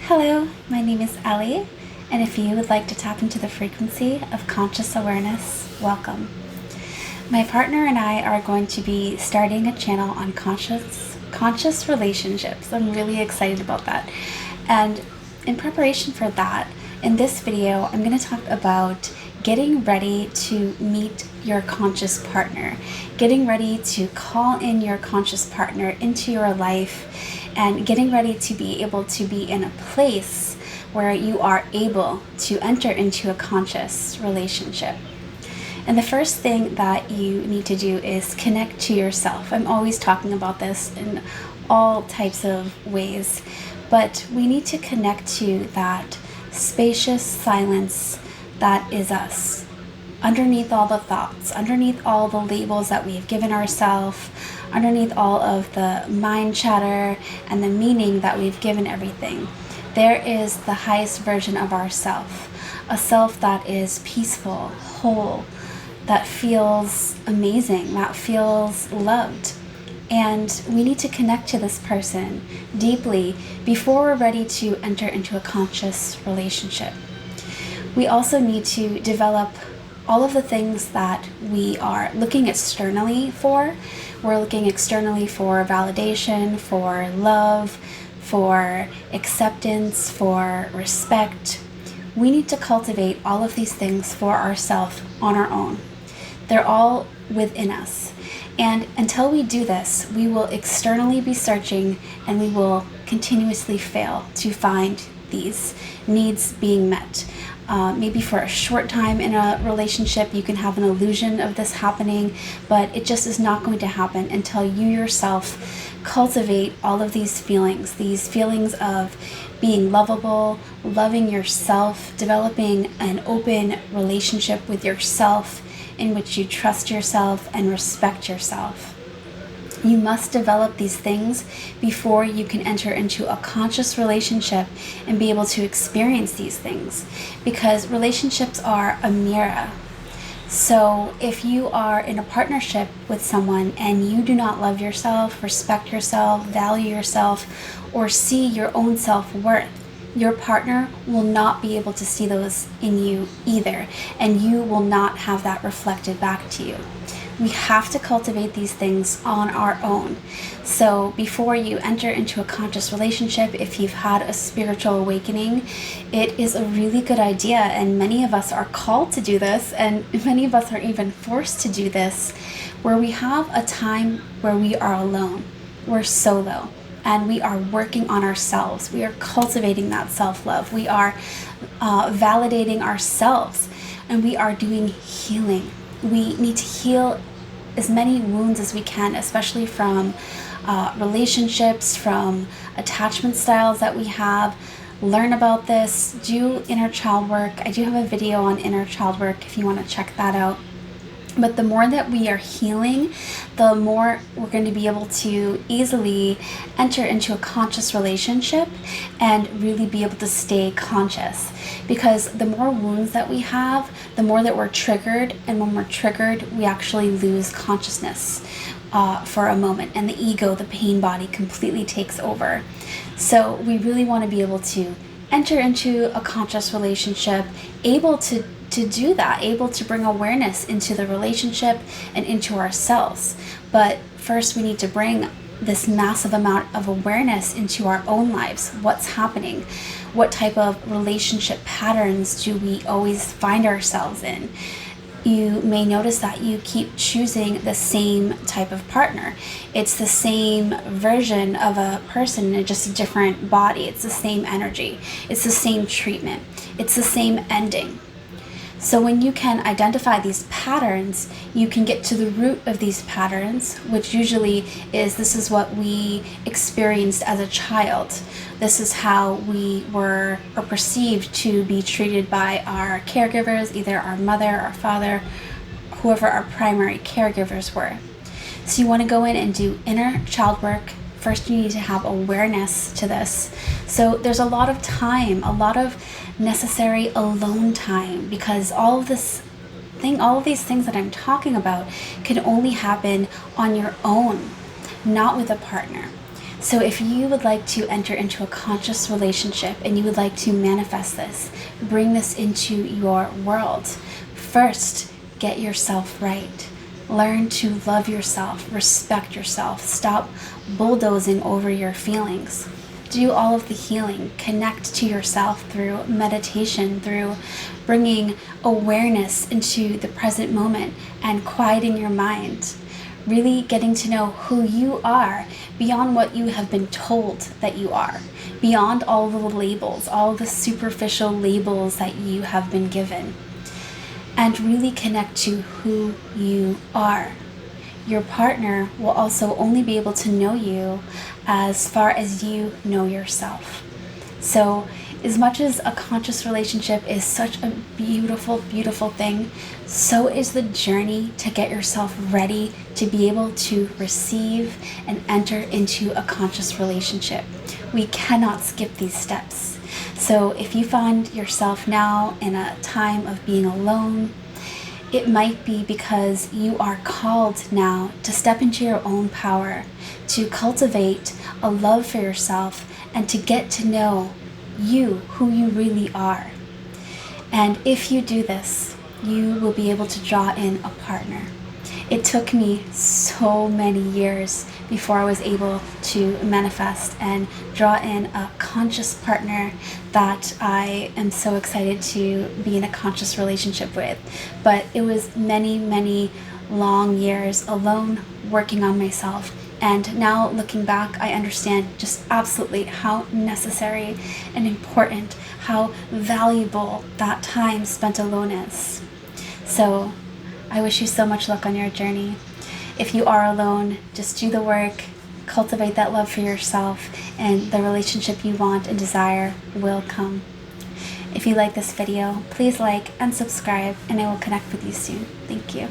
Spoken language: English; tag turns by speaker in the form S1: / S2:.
S1: Hello, my name is Ellie, and if you would like to tap into the frequency of conscious awareness, welcome. My partner and I are going to be starting a channel on conscious relationships. I'm really excited about that. And in preparation for that, in this video, I'm going to talk about getting ready to meet your conscious partner, getting ready to call in your conscious partner into your life, and getting ready to be able to be in a place where you are able to enter into a conscious relationship. And the first thing that you need to do is connect to yourself. I'm always talking about this in all types of ways, but we need to connect to that spacious silence that is us. Underneath all the thoughts, underneath all the labels that we've given ourselves, underneath all of the mind chatter and the meaning that we've given everything, there is the highest version of ourself, a self that is peaceful, whole, that feels amazing, that feels loved. And we need to connect to this person deeply before we're ready to enter into a conscious relationship. We also need to develop all of the things that we are looking externally for. We're looking externally for validation, for love, for acceptance, for respect. We need to cultivate all of these things for ourselves on our own. They're all within us. And until we do this, we will externally be searching and we will continuously fail to find these needs being met. Maybe for a short time in a relationship, you can have an illusion of this happening, but it just is not going to happen until you yourself cultivate all of these feelings of being lovable, loving yourself, developing an open relationship with yourself in which you trust yourself and respect yourself. You must develop these things before you can enter into a conscious relationship and be able to experience these things, because relationships are a mirror. So if you are in a partnership with someone and you do not love yourself, respect yourself, value yourself, or see your own self-worth, your partner will not be able to see those in you either, and you will not have that reflected back to you. We have to cultivate these things on our own. So before you enter into a conscious relationship, if you've had a spiritual awakening, it is a really good idea, and many of us are called to do this, and many of us are even forced to do this, where we have a time where we are alone, we're solo, and we are working on ourselves. We are cultivating that self-love. We are validating ourselves, and we are doing healing. We need to heal as many wounds as we can, especially from relationships, from attachment styles that we have. Learn about this, do inner child work. I do have a video on inner child work if you want to check that out. But the more that we are healing, the more we're going to be able to easily enter into a conscious relationship and really be able to stay conscious. Because the more wounds that we have, the more that we're triggered, and when we're triggered, we actually lose consciousness for a moment, and the ego, the pain body, completely takes over. So we really want to be able to enter into a conscious relationship, able to do that, able to bring awareness into the relationship and into ourselves. But first we need to bring this massive amount of awareness into our own lives. What's happening? What type of relationship patterns do we always find ourselves in? You may notice that you keep choosing the same type of partner. It's the same version of a person in just a different body. It's the same energy. It's the same treatment. It's the same ending. So when you can identify these patterns, you can get to the root of these patterns, which usually is, this is what we experienced as a child. This is how we were or perceived to be treated by our caregivers, either our mother, our father, whoever our primary caregivers were. So you want to go in and do inner child work. First, you need to have awareness to this. So there's a lot of time, a lot of necessary alone time, because all of these things that I'm talking about can only happen on your own, not with a partner. So if you would like to enter into a conscious relationship and you would like to manifest this, bring this into your world, first, get yourself right. Learn to love yourself, respect yourself, stop bulldozing over your feelings. Do all of the healing, connect to yourself through meditation, through bringing awareness into the present moment and quieting your mind. Really getting to know who you are beyond what you have been told that you are, beyond all the labels, all the superficial labels that you have been given, and really connect to who you are. Your partner will also only be able to know you as far as you know yourself. So as much as a conscious relationship is such a beautiful, beautiful thing, so is the journey to get yourself ready to be able to receive and enter into a conscious relationship. We cannot skip these steps. So if you find yourself now in a time of being alone, it might be because you are called now to step into your own power, to cultivate a love for yourself, and to get to know you, who you really are. And if you do this, you will be able to draw in a partner. It took me so many years before I was able to manifest and draw in a conscious partner that I am so excited to be in a conscious relationship with. But it was many, many long years alone working on myself. And now looking back, I understand just absolutely how necessary and important, how valuable that time spent alone is. So I wish you so much luck on your journey. If you are alone, just do the work, cultivate that love for yourself, and the relationship you want and desire will come. If you like this video, please like and subscribe, and I will connect with you soon. Thank you.